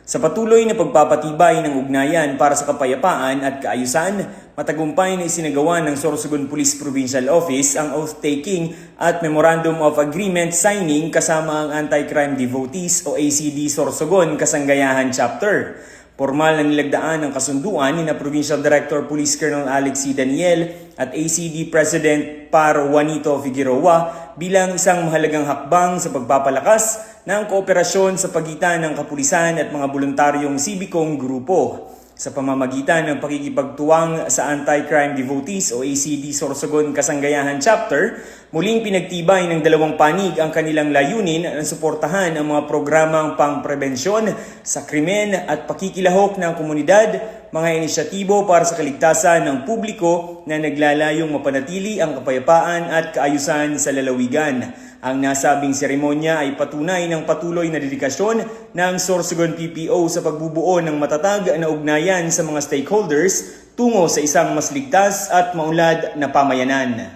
Sa patuloy na pagpapatibay ng ugnayan para sa kapayapaan at kaayusan, matagumpay na isinagawa ng Sorsogon Police Provincial Office ang oath-taking at Memorandum of Agreement signing kasama ang Anti-Crime Devotees o ACD Sorsogon Kasanggayahan Chapter. Formal na nilagdaan ang kasunduan ni Provincial Director Police Colonel Alex C. Daniel at ACD President Par Juanito Figueroa bilang isang mahalagang hakbang sa pagpapalakas ng kooperasyon sa pagitan ng kapulisan at mga voluntaryong sibikong grupo. Sa pamamagitan ng pakikipagtuwang sa Anti-Crime Devotees o ACD Sorsogon Kasanggayahan Chapter, muling pinagtibay ng dalawang panig ang kanilang layunin na suportahan ang mga programang pangprebensyon sa krimen at pakikilahok ng komunidad, mga inisyatibo para sa kaligtasan ng publiko na naglalayong mapanatili ang kapayapaan at kaayusan sa lalawigan. Ang nasabing seremonya ay patunay ng patuloy na dedikasyon ng Sorsogon PPO sa pagbubuo ng matatag na ugnayan sa mga stakeholders tungo sa isang mas ligtas at maunlad na pamayanan.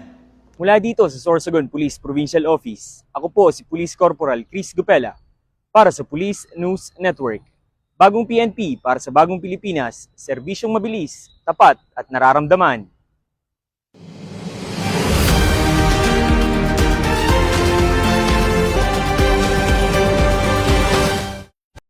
Mula dito sa Sorsogon Police Provincial Office, ako po si Police Corporal Chris Gupela para sa Police News Network. Bagong PNP para sa bagong Pilipinas, serbisyong mabilis, tapat at nararamdaman.